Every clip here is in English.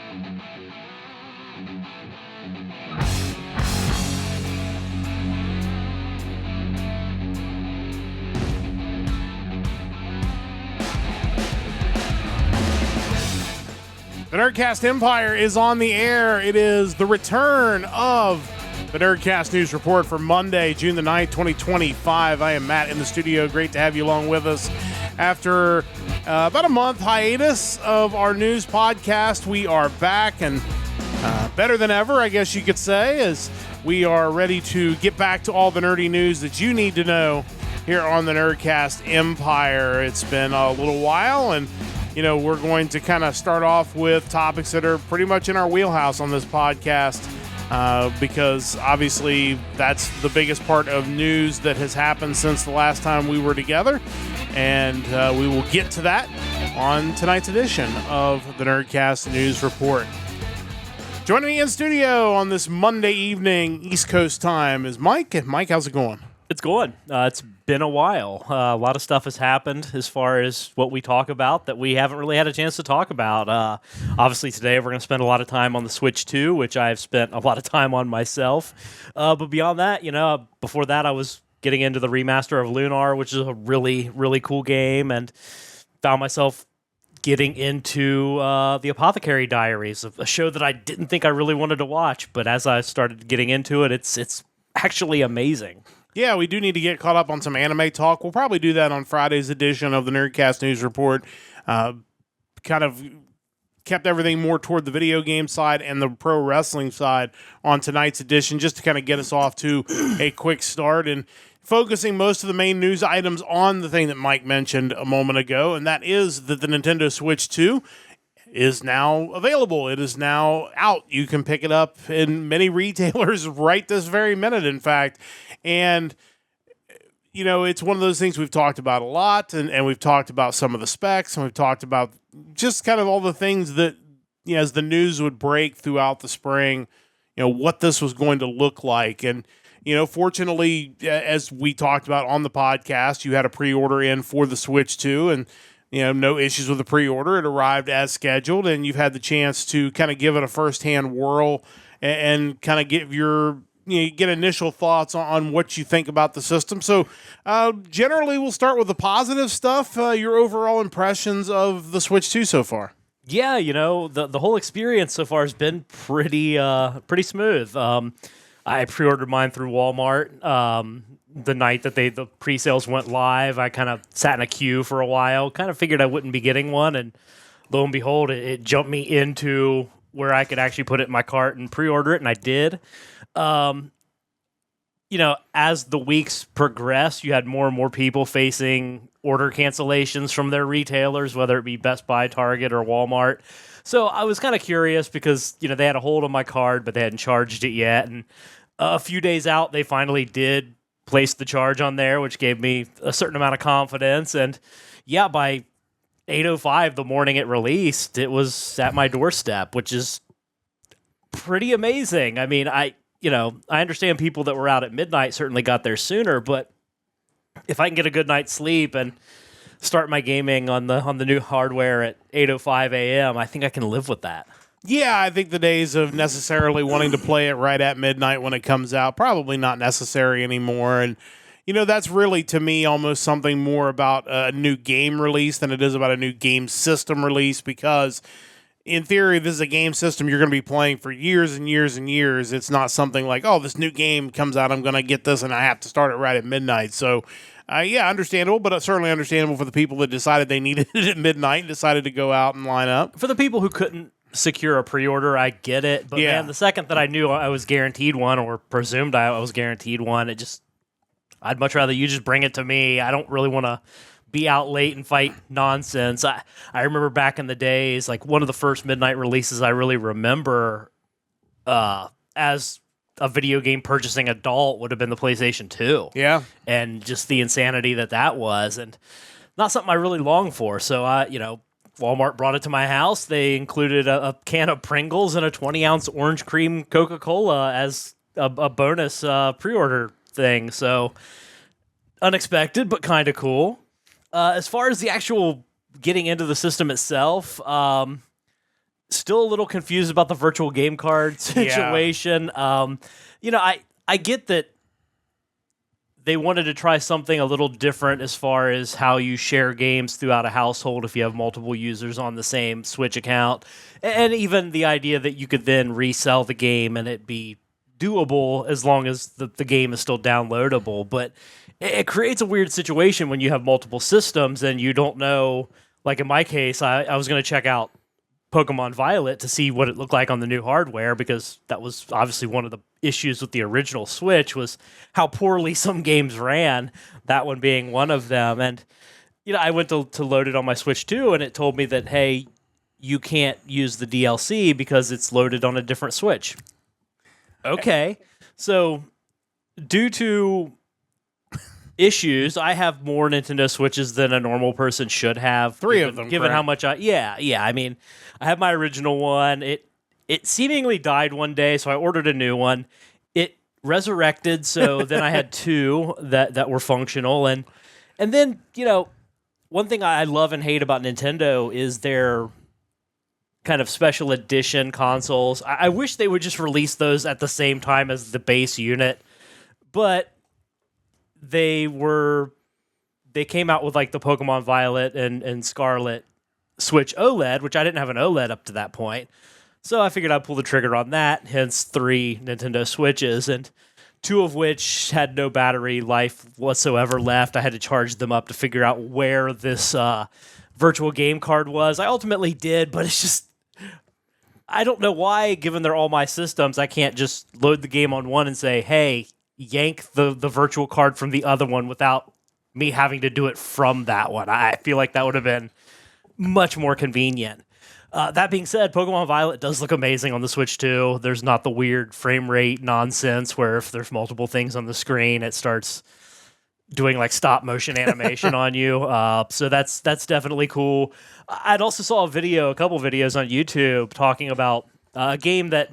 The Nerdcast Empire is on the air. It is the return of the Nerdcast News Report for Monday, June the 9th, 2025. I am Matt in the studio. Great to have you along with us. After about a month hiatus of our news podcast, we are back and better than ever, I guess you could say, as we are ready to get back to all the nerdy news that you need to know here on the Nerdcast Empire. It's been a little while, and we're going to kind of start off with topics that are pretty much in our wheelhouse on this podcast because obviously that's the biggest part of news that has happened since the last time we were together. And we will get to that on tonight's edition of the Nerdcast News Report. Joining me in studio on this Monday evening, East Coast time, is Mike. And Mike, how's it going? It's going. It's been a while. A lot of stuff has happened as far as what we talk about that we haven't really had a chance to talk about. Obviously, today we're going to spend a lot of time on the Switch 2, which I've spent a lot of time on myself. But beyond that, before that, I was getting into the remaster of Lunar, which is a really, really cool game, and found myself getting into the Apothecary Diaries, a show that I didn't think I really wanted to watch. But as I started getting into it, it's actually amazing. Yeah, we do need to get caught up on some anime talk. We'll probably do that on Friday's edition of the Nerdcast News Report. Kind of kept everything more toward the video game side and the pro wrestling side on tonight's edition, just to kind of get us off to a quick start and focusing most of the main news items on the thing that Mike mentioned a moment ago, and that is that the Nintendo Switch 2 is now available. It is now out. You can pick it up in many retailers right this very minute, in fact. And, it's one of those things we've talked about a lot, and we've talked about some of the specs, and we've talked about just kind of all the things that, as the news would break throughout the spring, what this was going to look like. And, fortunately, as we talked about on the podcast, you had a pre-order in for the Switch 2, and no issues with the pre-order. It arrived as scheduled, and you've had the chance to kind of give it a first-hand whirl and kind of give get initial thoughts on what you think about the system. So generally, we'll start with the positive stuff. Your overall impressions of the Switch 2 so far? Yeah, the whole experience so far has been pretty smooth. I pre-ordered mine through Walmart. The night that the pre-sales went live, I kind of sat in a queue for a while, kind of figured I wouldn't be getting one, and lo and behold, it jumped me into where I could actually put it in my cart and pre-order it, and I did. As the weeks progressed, you had more and more people facing order cancellations from their retailers, whether it be Best Buy, Target, or Walmart. So I was kind of curious because, they had a hold on my card, but they hadn't charged it yet, and a few days out, they finally did place the charge on there, which gave me a certain amount of confidence. And yeah, by 8:05 the morning it released, it was at my doorstep, which is pretty amazing. I mean, I understand people that were out at midnight certainly got there sooner, but if I can get a good night's sleep and start my gaming on the new hardware at 8:05 a.m., I think I can live with that. Yeah, I think the days of necessarily wanting to play it right at midnight when it comes out, probably not necessary anymore. And, that's really, to me, almost something more about a new game release than it is about a new game system release, because in theory, this is a game system you're going to be playing for years and years and years. It's not something like, oh, this new game comes out, I'm going to get this, and I have to start it right at midnight. So, yeah, understandable, but certainly understandable for the people that decided they needed it at midnight and decided to go out and line up. For the people who couldn't secure a pre-order, I get it, but man, the second that I knew I was guaranteed one, or presumed I was guaranteed one, I'd much rather you just bring it to me. I don't really want to be out late and fight nonsense. I remember back in the days, like one of the first midnight releases I really remember as a video game purchasing adult would have been the PlayStation 2. Yeah. And just the insanity that was, and not something I really long for. So, Walmart brought it to my house. They included a can of Pringles and a 20-ounce orange cream Coca-Cola as a bonus pre-order thing. So unexpected, but kind of cool. As far as the actual getting into the system itself, Still a little confused about the virtual game card situation. I get that they wanted to try something a little different as far as how you share games throughout a household if you have multiple users on the same Switch account. And even the idea that you could then resell the game and it be doable as long as the game is still downloadable. But it creates a weird situation when you have multiple systems and you don't know. Like in my case, I was going to check out Pokemon Violet to see what it looked like on the new hardware, because that was obviously one of the issues with the original Switch was how poorly some games ran, that one being one of them. And I went to load it on my Switch 2 and it told me that, hey, you can't use the DLC because it's loaded on a different Switch. Okay. So due to issues, I have more Nintendo Switches than a normal person should have. Three of them, given correct? how much I mean, I have my original one. It seemingly died one day, so I ordered a new one. It resurrected, so then I had two that were functional, and then one thing I love and hate about Nintendo is their kind of special edition consoles. I wish they would just release those at the same time as the base unit, but they came out with like the Pokemon Violet and Scarlet Switch OLED, which I didn't have an OLED up to that point. So I figured I'd pull the trigger on that, hence 3 Nintendo Switches, and 2 of which had no battery life whatsoever left. I had to charge them up to figure out where this virtual game card was. I ultimately did, but it's just, I don't know why, given they're all my systems, I can't just load the game on one and say, hey, yank the virtual card from the other one without me having to do it from that one. I feel like that would have been much more convenient. That being said, Pokemon Violet does look amazing on the Switch too. There's not the weird frame rate nonsense where if there's multiple things on the screen, it starts doing like stop motion animation on you. So that's definitely cool. I'd also saw a couple videos on YouTube talking about a game that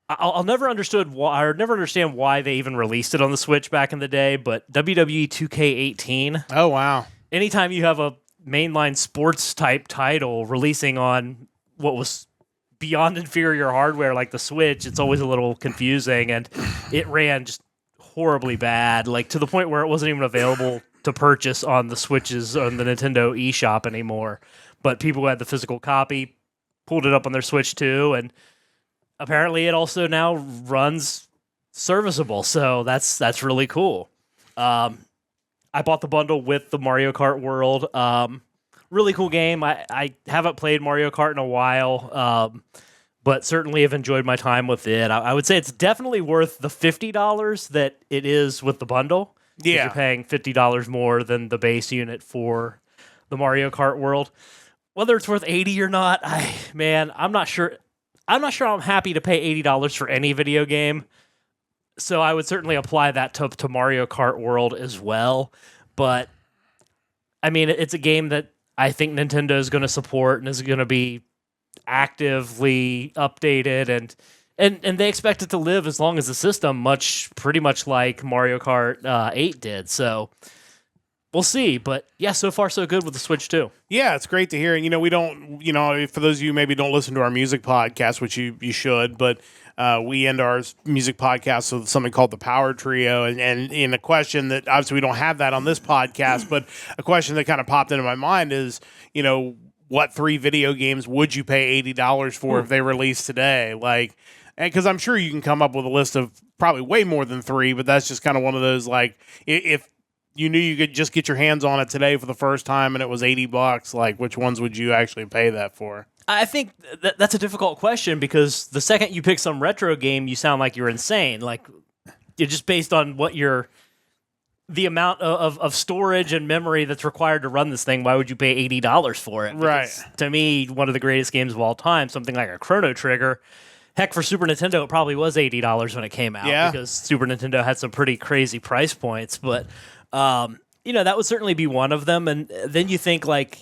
I'll never understand why they even released it on the Switch back in the day, but WWE 2K18. Oh, wow. Anytime you have a mainline sports type title releasing on what was beyond inferior hardware like the Switch, it's always a little confusing, and it ran just horribly bad, like to the point where it wasn't even available to purchase on the Switches on the Nintendo eShop anymore. But people who had the physical copy pulled it up on their Switch too, and apparently it also now runs serviceable, so that's really cool. I bought the bundle with the Mario Kart World. Really cool game. I haven't played Mario Kart in a while, but certainly have enjoyed my time with it. I would say it's definitely worth the $50 that it is with the bundle. Yeah. You're paying $50 more than the base unit for the Mario Kart World. Whether it's worth $80 or not, I'm not sure. I'm not sure I'm happy to pay $80 for any video game. So I would certainly apply that to Mario Kart World as well. But, I mean, it's a game that I think Nintendo is going to support and is going to be actively updated. And they expect it to live as long as the system, pretty much like Mario Kart 8 did. So we'll see. But, yeah, so far so good with the Switch, too. Yeah, it's great to hear. And, we don't, for those of you who maybe don't listen to our music podcast, which you should, but we end our music podcast with something called the Power Trio. And in a question that, obviously we don't have that on this podcast, but a question that kind of popped into my mind is, what 3 video games would you pay $80 for if they released today? Like, because I'm sure you can come up with a list of probably way more than 3, but that's just kind of one of those, like, if you knew you could just get your hands on it today for the first time and it was $80, like, which ones would you actually pay that for? I think that's a difficult question, because the second you pick some retro game, you sound like you're insane. Like, you're just based on the amount of storage and memory that's required to run this thing. Why would you pay $80 for it? Right. Because to me, one of the greatest games of all time, something like a Chrono Trigger. Heck, for Super Nintendo, it probably was $80 when it came out. Yeah. Because Super Nintendo had some pretty crazy price points. But, that would certainly be one of them. And then you think, like,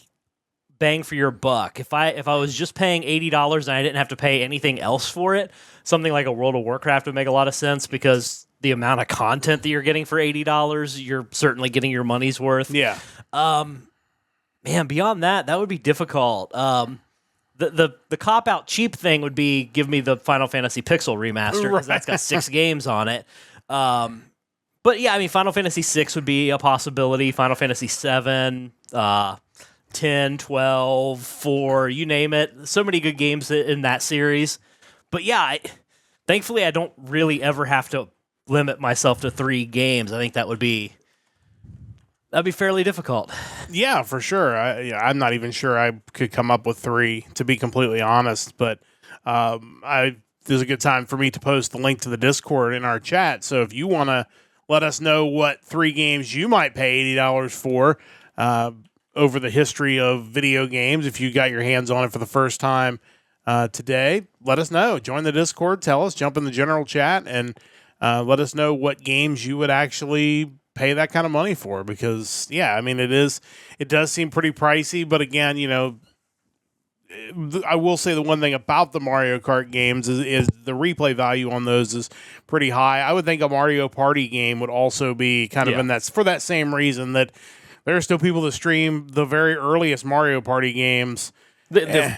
bang for your buck. If I was just paying $80 and I didn't have to pay anything else for it, something like a World of Warcraft would make a lot of sense, because the amount of content that you're getting for $80, you're certainly getting your money's worth. Yeah. Man, beyond that would be difficult. The cop out cheap thing would be give me the Final Fantasy Pixel remaster because that's got 6 games on it. But yeah, I mean, Final Fantasy 6 would be a possibility. Final Fantasy 7, 10, 12, 4, you name it. So many good games in that series. But yeah, thankfully, I don't really ever have to limit myself to 3 games. I think that'd be fairly difficult. Yeah, for sure. I'm not even sure I could come up with 3, to be completely honest. But there's a good time for me to post the link to the Discord in our chat. So if you want to let us know what 3 games you might pay $80 for over the history of video games, if you got your hands on it for the first time today, let us know. Join the Discord, tell us, jump in the general chat, and let us know what games you would actually pay that kind of money for. Because, yeah, I mean, it does seem pretty pricey, but again, I will say the one thing about the Mario Kart games is the replay value on those is pretty high. I would think a Mario Party game would also be kind of in that, for that same reason that there are still people that stream the very earliest Mario Party games. The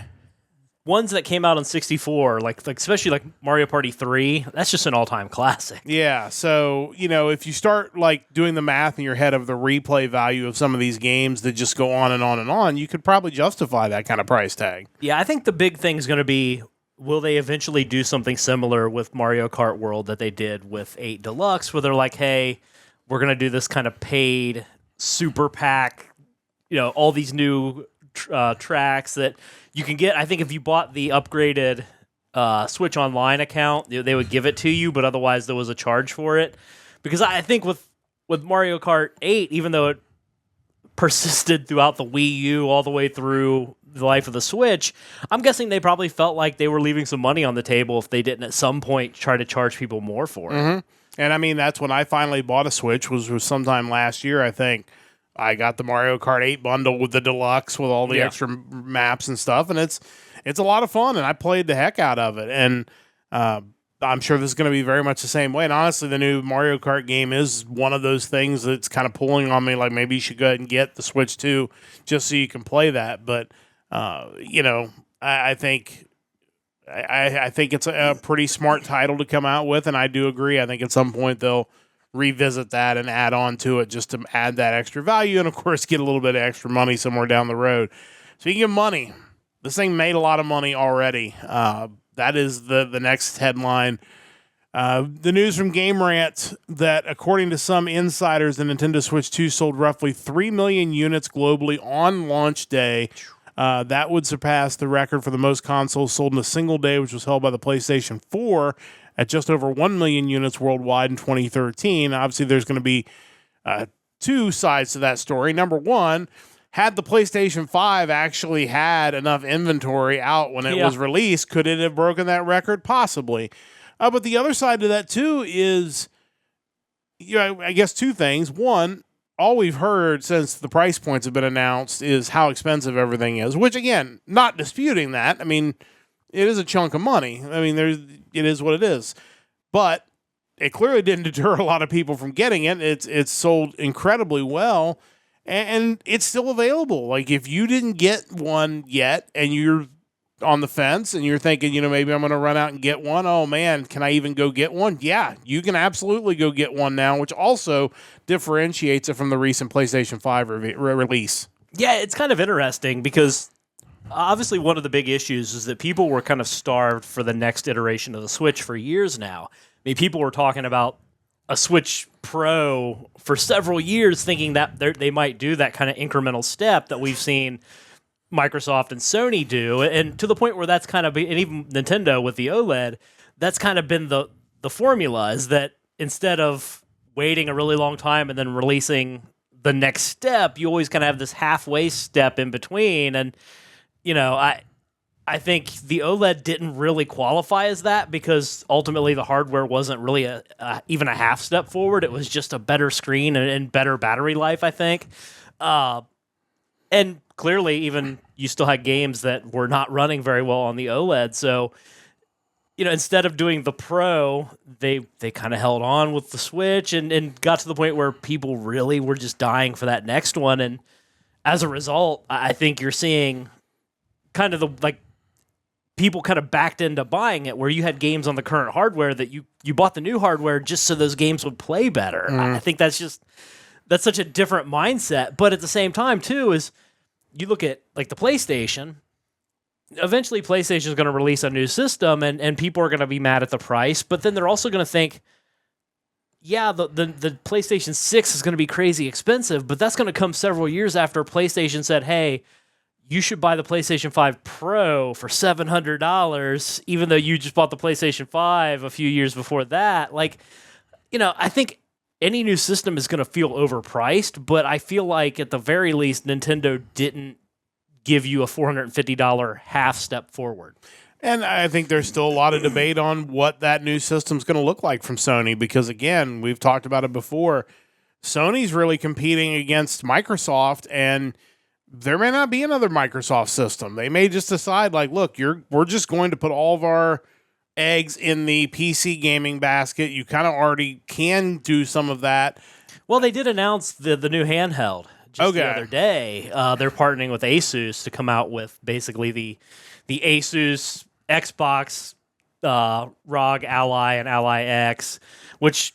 ones that came out on 64, like especially like Mario Party 3, that's just an all-time classic. Yeah, so, if you start like doing the math in your head of the replay value of some of these games that just go on and on and on, you could probably justify that kind of price tag. Yeah, I think the big thing is going to be, will they eventually do something similar with Mario Kart World that they did with 8 Deluxe, where they're like, hey, we're going to do this kind of paid super pack, all these new tracks that you can get. I think if you bought the upgraded Switch Online account, they would give it to you, but otherwise there was a charge for it. Because I think with Mario Kart 8, even though it persisted throughout the Wii U all the way through the life of the Switch, I'm guessing they probably felt like they were leaving some money on the table if they didn't at some point try to charge people more for it. Mm-hmm. And I mean, that's when I finally bought a Switch, was sometime last year, I think. I got the Mario Kart 8 bundle with the deluxe with all the extra maps and stuff, and it's a lot of fun, and I played the heck out of it. And I'm sure this is going to be very much the same way. And honestly, the new Mario Kart game is one of those things that's kind of pulling on me, like maybe you should go ahead and get the Switch 2 just so you can play that. But, I think it's a pretty smart title to come out with, and I do agree. I think at some point they'll revisit that and add on to it just to add that extra value and, of course, get a little bit of extra money somewhere down the road. Speaking of money, this thing made a lot of money already. That is the next headline. The news from Game Rant that, according to some insiders, the Nintendo Switch 2 sold roughly 3 million units globally on launch day. That would surpass the record for the most consoles sold in a single day, which was held by the PlayStation 4 at just over 1 million units worldwide in 2013. Obviously, there's going to be 2 sides to that story. Number one, had the PlayStation 5 actually had enough inventory out when it was released, could it have broken that record? Possibly. But the other side to that, too, is, I guess 2 things. One, all we've heard since the price points have been announced is how expensive everything is, which, again, not disputing that. I mean, it is a chunk of money. I mean, it is what it is. But it clearly didn't deter a lot of people from getting it. It's sold incredibly well, and it's still available. Like, if you didn't get one yet and you're on the fence and you're thinking, maybe I'm going to run out and get one. Oh, man, can I even go get one? Yeah, you can absolutely go get one now, which also differentiates it from the recent PlayStation 5 release. Yeah, it's kind of interesting because obviously one of the big issues is that people were kind of starved for the next iteration of the Switch for years now. I mean, people were talking about a Switch Pro for several years thinking that they might do that kind of incremental step that we've seen Microsoft and Sony do, and to the point where that's kind of, and even Nintendo with the OLED, that's kind of been the formula, is that instead of waiting a really long time and then releasing the next step, you always kind of have this halfway step in between. And I think the OLED didn't really qualify as that because ultimately the hardware wasn't really even a half step forward. It was just a better screen and better battery life, I think. And clearly, even you still had games that were not running very well on the OLED. So, instead of doing the Pro, they kind of held on with the Switch and got to the point where people really were just dying for that next one. And as a result, I think you're seeing kind of people kind of backed into buying it, where you had games on the current hardware that you bought the new hardware just so those games would play better. I think that's such a different mindset. But at the same time, too, is you look at like the PlayStation. Eventually, PlayStation is going to release a new system, and people are going to be mad at the price. But then they're also going to think, yeah, the PlayStation 6 is going to be crazy expensive, but that's going to come several years after PlayStation said, hey, you should buy the PlayStation 5 Pro for $700, even though you just bought the PlayStation 5 a few years before that. Like, I think any new system is going to feel overpriced, but I feel like at the very least, Nintendo didn't give you a $450 half step forward. And I think there's still a lot of debate on what that new system's going to look like from Sony, because again, we've talked about it before. Sony's really competing against Microsoft, and there may not be another Microsoft system. They may just decide, like, look, we're just going to put all of our eggs in the PC gaming basket. You kind of already can do some of that. Well, they did announce the new handheld just the other day. They're partnering with Asus to come out with basically the Asus Xbox ROG Ally and Ally X, which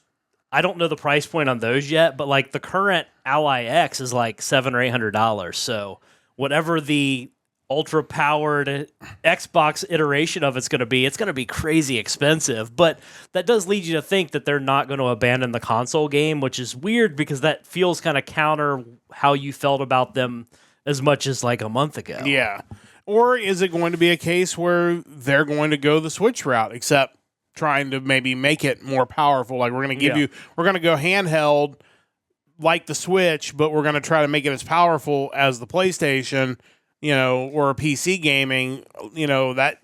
I don't know the price point on those yet, but like the current Ally X is like $700 or $800. So whatever the ultra powered Xbox iteration of it's going to be crazy expensive. But that does lead you to think that they're not going to abandon the console game, which is weird because that feels kind of counter how you felt about them as much as like a month ago. Yeah. Or is it going to be a case where they're going to go the Switch route, except trying to maybe make it more powerful? Like, we're going to we're going to go handheld like the Switch, but we're going to try to make it as powerful as the PlayStation, or PC gaming, that,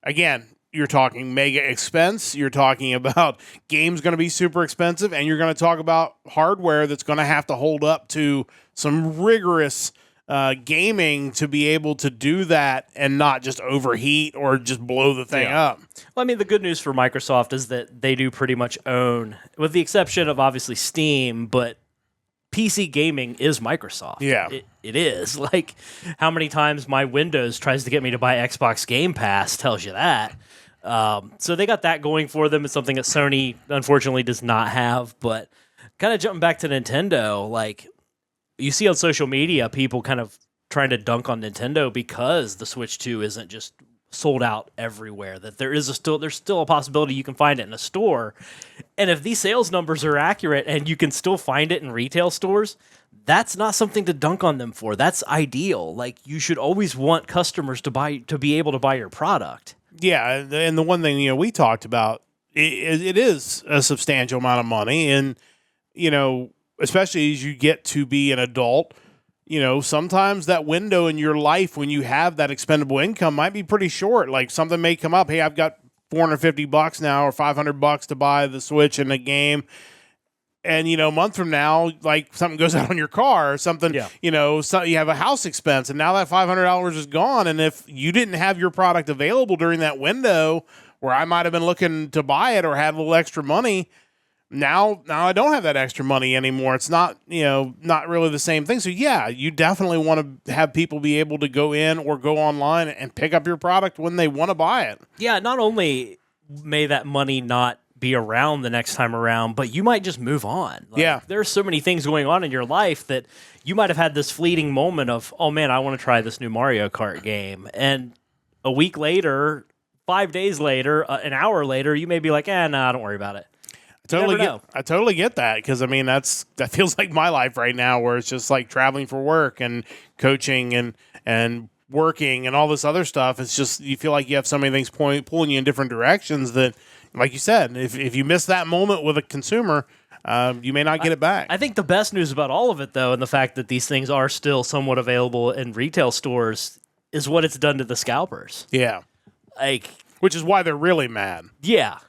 again, you're talking mega expense. You're talking about games going to be super expensive, and you're going to talk about hardware that's going to have to hold up to some rigorous gaming to be able to do that and not just overheat or just blow the thing up. Well, I mean, the good news for Microsoft is that they do pretty much own, with the exception of obviously Steam, but PC gaming is Microsoft. Yeah. It is. Like, how many times my Windows tries to get me to buy Xbox Game Pass tells you that. So they got that going for them. It's something that Sony, unfortunately, does not have. But kind of jumping back to Nintendo, like, you see on social media people kind of trying to dunk on Nintendo because the Switch 2 isn't just sold out everywhere, that there's still a possibility you can find it in a store. And if these sales numbers are accurate and you can still find it in retail stores, that's not something to dunk on them for. That's ideal. Like, you should always want customers to be able to buy your product. Yeah, and the one thing we talked about, it is a substantial amount of money, and especially as you get to be an adult, sometimes that window in your life when you have that expendable income might be pretty short. Like, something may come up, hey, I've got $450 now or $500 to buy the Switch and a game. And, a month from now, like, something goes out on your car or something, so you have a house expense, and now that $500 is gone. And if you didn't have your product available during that window where I might have been looking to buy it or had a little extra money, Now I don't have that extra money anymore. It's not, not really the same thing. So yeah, you definitely want to have people be able to go in or go online and pick up your product when they want to buy it. Yeah, not only may that money not be around the next time around, but you might just move on. Like, there's so many things going on in your life that you might have had this fleeting moment of, oh man, I want to try this new Mario Kart game. And a week later, 5 days later, an hour later, you may be like, nah, don't worry about it. I totally get that, because I mean that feels like my life right now, where it's just like traveling for work and coaching and working and all this other stuff. It's just, you feel like you have so many things pulling you in different directions that, like you said, if you miss that moment with a consumer, you may not get it back. I think the best news about all of it, though, and the fact that these things are still somewhat available in retail stores, is what it's done to the scalpers. Yeah, which is why they're really mad. Yeah.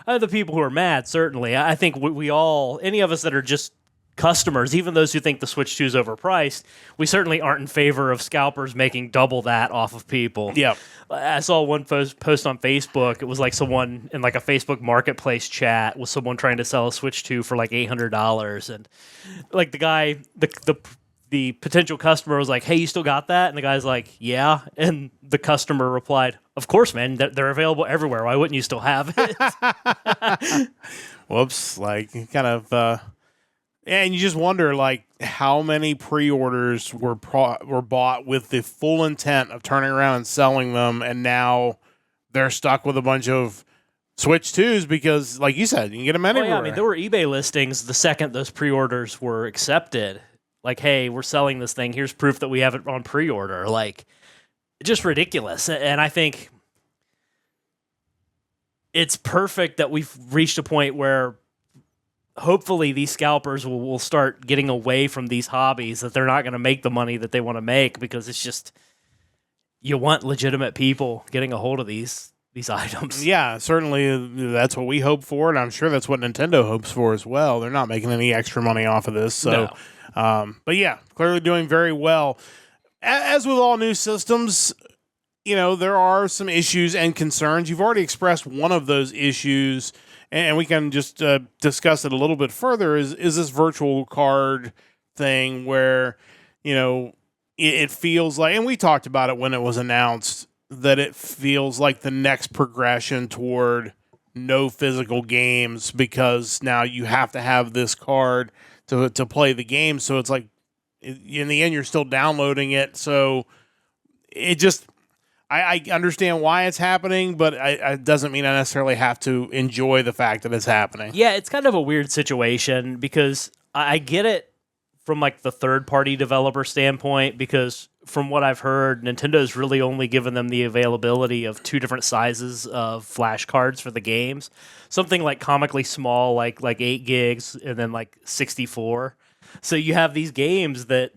The people who are mad, certainly. I think we all, any of us that are just customers, even those who think the Switch 2 is overpriced, we certainly aren't in favor of scalpers making double that off of people. Yeah. I saw one post on Facebook. It was like someone in like a Facebook Marketplace chat with someone trying to sell a Switch 2 for like $800. And like the guy, the the potential customer was like, "Hey, you still got that?" And the guy's like, "Yeah." And the customer replied, "Of course, man. They're available everywhere. Why wouldn't you still have it?" Whoops. Like, kind of, and you just wonder, like, how many pre-orders were bought with the full intent of turning around and selling them, and now they're stuck with a bunch of Switch 2s because, like you said, you can get them anywhere. Yeah, I mean, there were eBay listings the second those pre-orders were accepted. Like, hey, we're selling this thing. Here's proof that we have it on pre-order. Like, just ridiculous. And I think it's perfect that we've reached a point where hopefully these scalpers will start getting away from these hobbies, that they're not going to make the money that they want to make, because it's just, you want legitimate people getting a hold of these items. Yeah, certainly that's what we hope for, and I'm sure that's what Nintendo hopes for as well. They're not making any extra money off of this. So, but yeah, clearly doing very well. As with all new systems, there are some issues and concerns. You've already expressed one of those issues, and we can just discuss it a little bit further, is this virtual card thing where, it feels like, and we talked about it when it was announced, that it feels like the next progression toward no physical games, because now you have to have this card to play the game. So it's like, in the end, you're still downloading it. So it just, I understand why it's happening, but it doesn't mean I necessarily have to enjoy the fact that it's happening. Yeah, it's kind of a weird situation, because I get it from like the third-party developer standpoint, because from what I've heard, Nintendo's really only given them the availability of 2 different sizes of flash cards for the games. Something like comically small, like 8 gigs, and then like 64. So you have these games that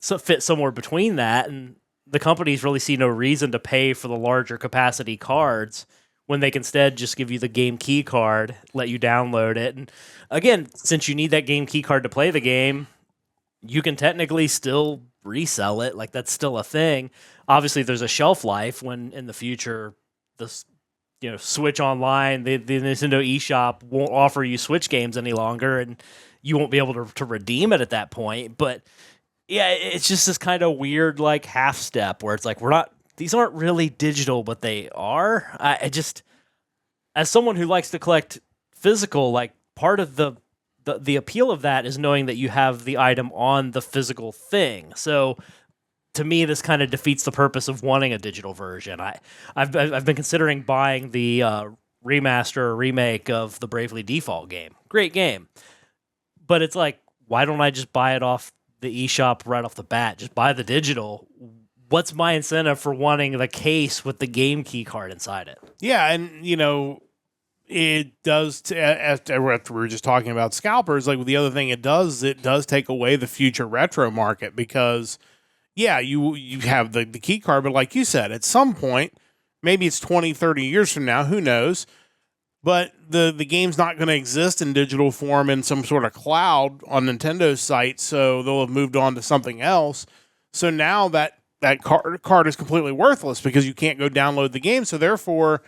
fit somewhere between that, and the companies really see no reason to pay for the larger capacity cards when they can instead just give you the game key card, let you download it. And again, since you need that game key card to play the game, you can technically still resell it. Like, that's still a thing. Obviously, there's a shelf life when in the future this, Switch Online, the Nintendo eShop won't offer you Switch games any longer, and you won't be able to redeem it at that point. But yeah, it's just this kind of weird, like, half step where it's like, these aren't really digital, but they are. I just, as someone who likes to collect physical, like, part of the appeal of that is knowing that you have the item on the physical thing. So to me, this kind of defeats the purpose of wanting a digital version. I've been considering buying the remaster or remake of the Bravely Default game. Great game. But it's like, why don't I just buy it off the eShop right off the bat? Just buy the digital. What's my incentive for wanting the case with the game key card inside it? Yeah, and it does, after we were just talking about scalpers, like the other thing it does take away the future retro market, because, yeah, you have the key card, but like you said, at some point, maybe it's 20, 30 years from now, who knows, but the game's not going to exist in digital form in some sort of cloud on Nintendo's site, so they'll have moved on to something else. So now that card is completely worthless because you can't go download the game, so therefore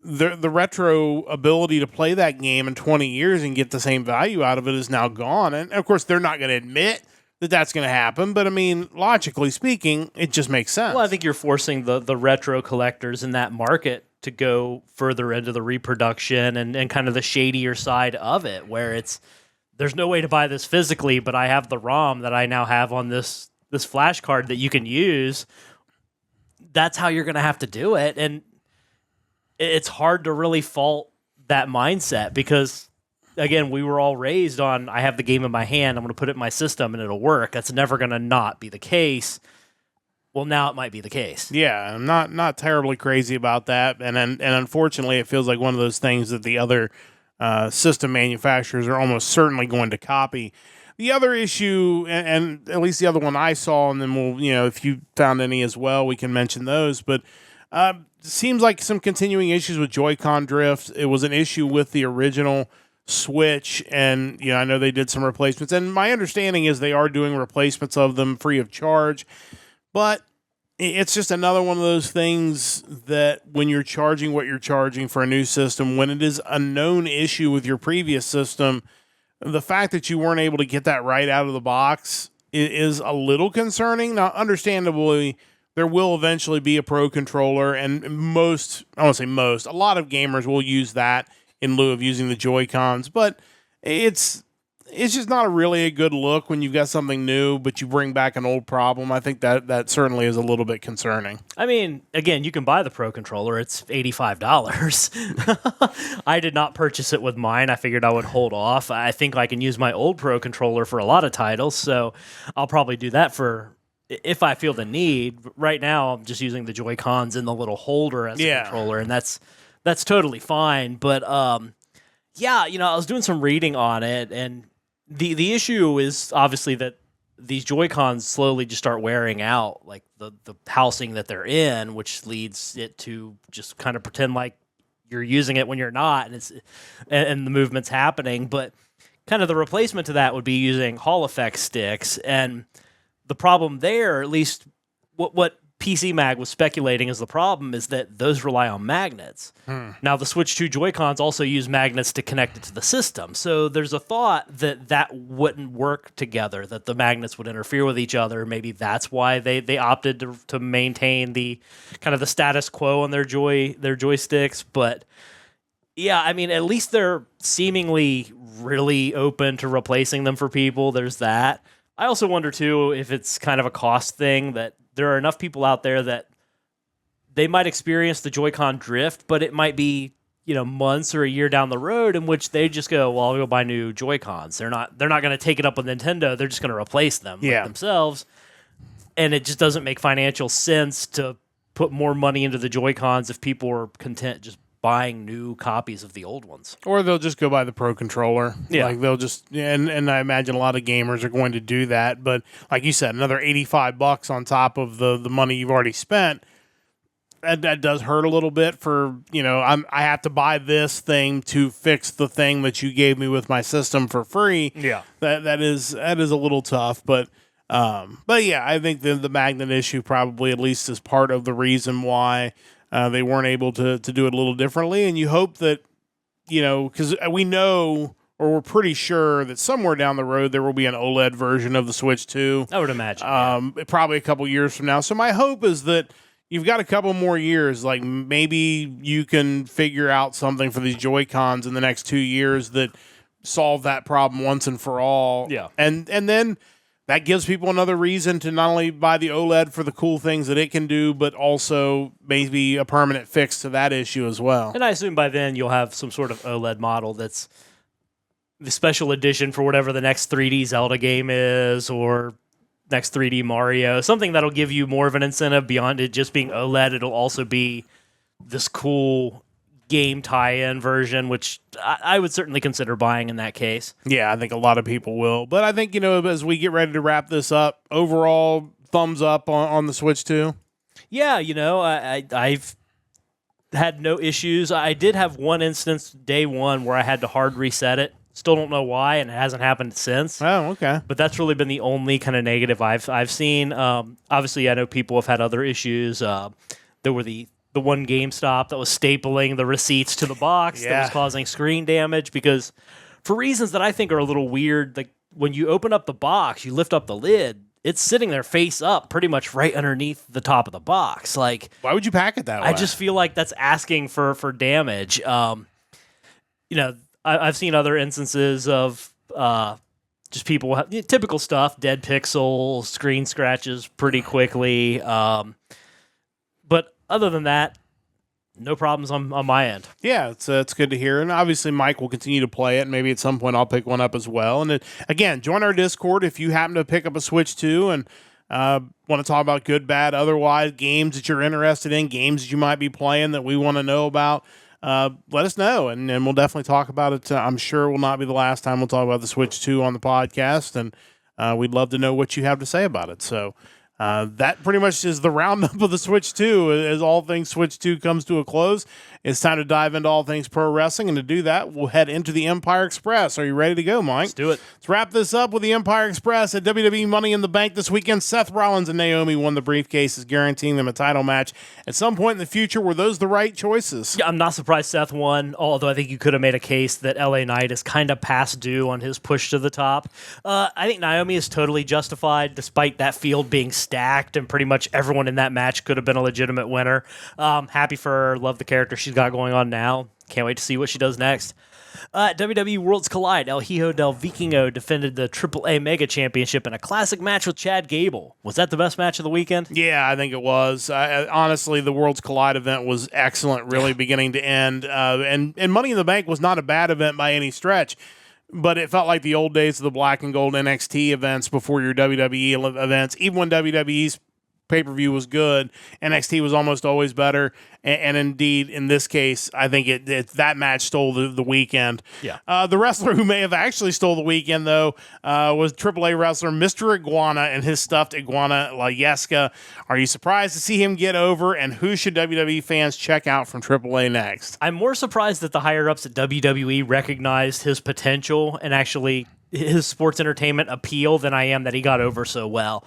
the retro ability to play that game in 20 years and get the same value out of it is now gone. And of course, they're not going to admit that that's going to happen, but I mean, logically speaking, it just makes sense. Well, I think you're forcing the retro collectors in that market to go further into the reproduction and kind of the shadier side of it, where there's no way to buy this physically, but I have the ROM that I now have on this flash card that you can use. That's how you're going to have to do it. And it's hard to really fault that mindset, because, again, we were all raised on, I have the game in my hand, I'm going to put it in my system and it'll work. That's never going to not be the case. Well, now it might be the case. Yeah, I'm not terribly crazy about that. And unfortunately, it feels like one of those things that the other system manufacturers are almost certainly going to copy. The other issue, and at least the other one I saw, and then we'll, if you found any as well, we can mention those, but seems like some continuing issues with Joy-Con drift. It was an issue with the original Switch, and I know they did some replacements, and my understanding is they are doing replacements of them free of charge, but it's just another one of those things that when you're charging what you're charging for a new system, when it is a known issue with your previous system, the fact that you weren't able to get that right out of the box is a little concerning. Now, understandably, there will eventually be a Pro controller, and I won't say most, a lot of gamers will use that in lieu of using the Joy-Cons, but it's just not really a good look when you've got something new, but you bring back an old problem. I think that certainly is a little bit concerning. I mean, again, you can buy the Pro controller. It's $85. I did not purchase it with mine. I figured I would hold off. I think I can use my old Pro controller for a lot of titles, so I'll probably do that for if I feel the need. Right now, I'm just using the Joy-Cons in the little holder as a controller, and that's totally fine. But yeah, I was doing some reading on it, and the issue is obviously that these Joy-Cons slowly just start wearing out, like the housing that they're in, which leads it to just kind of pretend like you're using it when you're not, and the movement's happening. But kind of the replacement to that would be using Hall effect sticks, and the problem there, at least what PC Mag was speculating is the problem, is that those rely on magnets. Now, the Switch 2 Joy-Cons also use magnets to connect it to the system. So there's a thought that wouldn't work together, that the magnets would interfere with each other. Maybe that's why they opted to maintain the kind of the status quo on their joysticks. But yeah, I mean, at least they're seemingly really open to replacing them for people. There's that. I also wonder, too, if it's kind of a cost thing, that there are enough people out there that they might experience the Joy-Con drift, but it might be, months or a year down the road in which they just go, well, I'll go buy new Joy-Cons. They're not going to take it up with Nintendo. They're just going to replace them themselves. And it just doesn't make financial sense to put more money into the Joy-Cons if people are content just buying new copies of the old ones. Or they'll just go buy the Pro controller. Yeah. Like they'll just, and I imagine a lot of gamers are going to do that. But like you said, another $85 on top of the money you've already spent, that does hurt a little bit for, I have to buy this thing to fix the thing that you gave me with my system for free. Yeah. That is a little tough, but yeah, I think the magnet issue probably at least is part of the reason why they weren't able to do it a little differently. And you hope that, because we know, or we're pretty sure that somewhere down the road there will be an OLED version of the Switch 2. I would imagine. Probably a couple years from now. So my hope is that you've got a couple more years. Like maybe you can figure out something for these Joy-Cons in the next 2 years that solve that problem once and for all. Yeah. And then that gives people another reason to not only buy the OLED for the cool things that it can do, but also maybe a permanent fix to that issue as well. And I assume by then you'll have some sort of OLED model that's the special edition for whatever the next 3D Zelda game is, or next 3D Mario, something that'll give you more of an incentive beyond it just being OLED. It'll also be this cool game tie-in version, which I would certainly consider buying in that case. Yeah, I think a lot of people will. But I think, as we get ready to wrap this up, overall, thumbs up on the Switch 2? Yeah, I've had no issues. I did have one instance, day one, where I had to hard reset it. Still don't know why, and it hasn't happened since. Oh, okay. But that's really been the only kind of negative I've seen. Obviously, I know people have had other issues. There were the one GameStop that was stapling the receipts to the box that was causing screen damage, because for reasons that I think are a little weird, like when you open up the box, you lift up the lid, it's sitting there face up pretty much right underneath the top of the box. Like, why would you pack it that way? I just feel like that's asking for damage. I've seen other instances of just people, typical stuff, dead pixels, screen scratches pretty quickly. But other than that, no problems on my end. Yeah, it's good to hear. And obviously, Mike will continue to play it. Maybe at some point I'll pick one up as well. And again, join our Discord if you happen to pick up a Switch 2 and want to talk about good, bad, otherwise, games that you're interested in, games that you might be playing that we want to know about. Let us know, and we'll definitely talk about it. I'm sure it will not be the last time we'll talk about the Switch 2 on the podcast, and we'd love to know what you have to say about it. So that pretty much is the roundup of the Switch 2. As all things Switch 2 comes to a close, it's time to dive into all things pro wrestling. And to do that, we'll head into the Empire Express. Are you ready to go, Mike? Let's do it. Let's wrap this up with the Empire Express. At WWE Money in the Bank this weekend, Seth Rollins and Naomi won the briefcases, guaranteeing them a title match at some point in the future. Were those the right choices? Yeah, I'm not surprised Seth won, although I think you could have made a case that LA Knight is kind of past due on his push to the top. I think Naomi is totally justified, despite that field being stacked and pretty much everyone in that match could have been a legitimate winner. Happy for her. Love the character she's got going on now. Can't wait to see what she does next. WWE Worlds Collide, El Hijo del Vikingo defended the AAA Mega Championship in a classic match with Chad Gable. Was that the best match of the weekend? Yeah, I think it was. Honestly, the Worlds Collide event was excellent, really, beginning to end. And Money in the Bank was not a bad event by any stretch, but it felt like the old days of the black and gold NXT events before your WWE events. Even when WWE's pay-per-view was good, NXT was almost always better, and indeed, in this case, I think that match stole the weekend. Yeah. The wrestler who may have actually stole the weekend, though, was AAA wrestler Mr. Iguana and his stuffed iguana, La Yesca. Are you surprised to see him get over, and who should WWE fans check out from AAA next? I'm more surprised that the higher-ups at WWE recognized his potential and actually his sports entertainment appeal than I am that he got over so well.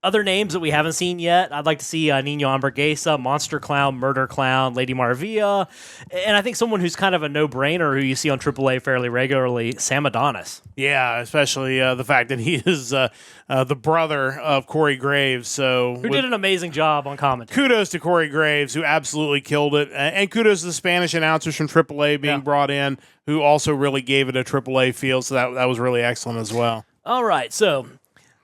Other names that we haven't seen yet, I'd like to see Nino Hamburguesa, Monster Clown, Murder Clown, Lady Maravilla, and I think someone who's kind of a no-brainer who you see on AAA fairly regularly, Sam Adonis. Yeah, especially the fact that he is the brother of Corey Graves. Who did an amazing job on commentary. Kudos to Corey Graves, who absolutely killed it, and kudos to the Spanish announcers from AAA being brought in, who also really gave it a AAA feel, so that was really excellent as well. All right, so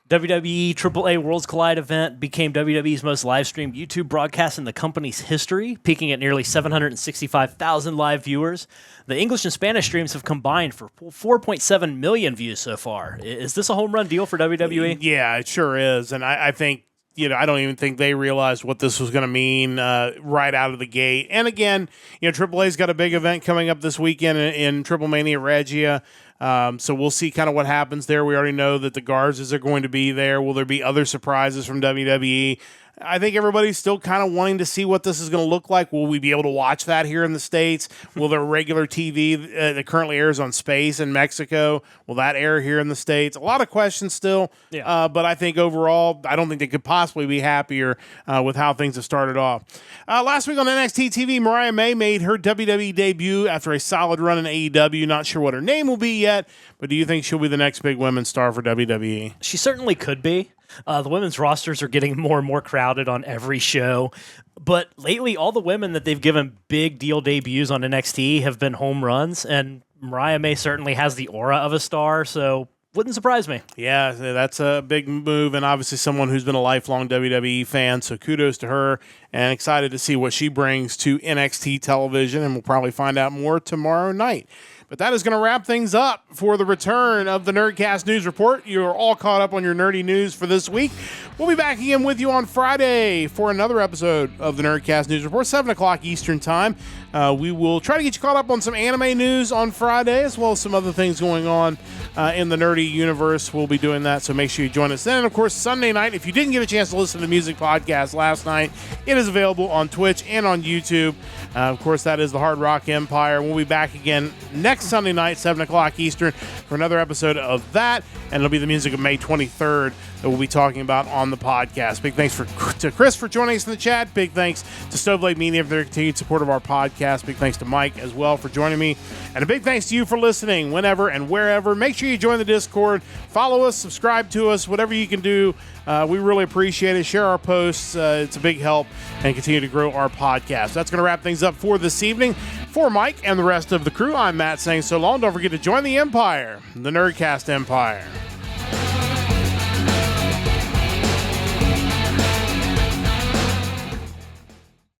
WWE AAA Worlds Collide event became WWE's most live-streamed YouTube broadcast in the company's history, peaking at nearly 765,000 live viewers. The English and Spanish streams have combined for 4.7 million views so far. Is this a home run deal for WWE? Yeah, it sure is, and I think, I don't even think they realized what this was going to mean right out of the gate. And again, AAA's got a big event coming up this weekend in Triple Mania Regia. So we'll see kind of what happens there. We already know that the Garzas are going to be there. Will there be other surprises from WWE? I think everybody's still kind of wanting to see what this is going to look like. Will we be able to watch that here in the States? Will there regular TV that currently airs on Space in Mexico? Will that air here in the States? A lot of questions still. Yeah. But I think overall, I don't think they could possibly be happier with how things have started off. Last week on NXT TV, Mariah May made her WWE debut after a solid run in AEW. Not sure what her name will be yet, but do you think she'll be the next big women's star for WWE? She certainly could be. The women's rosters are getting more and more crowded on every show. But lately, all the women that they've given big deal debuts on NXT have been home runs, and Mariah May certainly has the aura of a star, so wouldn't surprise me. Yeah, that's a big move, and obviously someone who's been a lifelong WWE fan, so kudos to her, and excited to see what she brings to NXT television, and we'll probably find out more tomorrow night. But that is going to wrap things up for the return of the Nerdcast News Report. You're all caught up on your nerdy news for this week. We'll be back again with you on Friday for another episode of the Nerdcast News Report, 7 o'clock Eastern Time. We will try to get you caught up on some anime news on Friday, as well as some other things going on in the nerdy universe. We'll be doing that, so make sure you join us then. And, of course, Sunday night, if you didn't get a chance to listen to the music podcast last night, it is available on Twitch and on YouTube. Of course, that is the Hard Rock Empire. We'll be back again next Sunday night, 7 o'clock Eastern, for another episode of that. And it'll be the music of May 23rd that we'll be talking about on the podcast. Big thanks to Chris for joining us in the chat. Big thanks to Stoveblade Media for their continued support of our podcast. Big thanks to Mike as well for joining me. And a big thanks to you for listening whenever and wherever. Make sure you join the Discord. Follow us, subscribe to us, whatever you can do. We really appreciate it. Share our posts. It's a big help, and continue to grow our podcast. That's going to wrap things up for this evening. For Mike and the rest of the crew, I'm Matt saying so long. Don't forget to join the Empire, the Nerdcast Empire.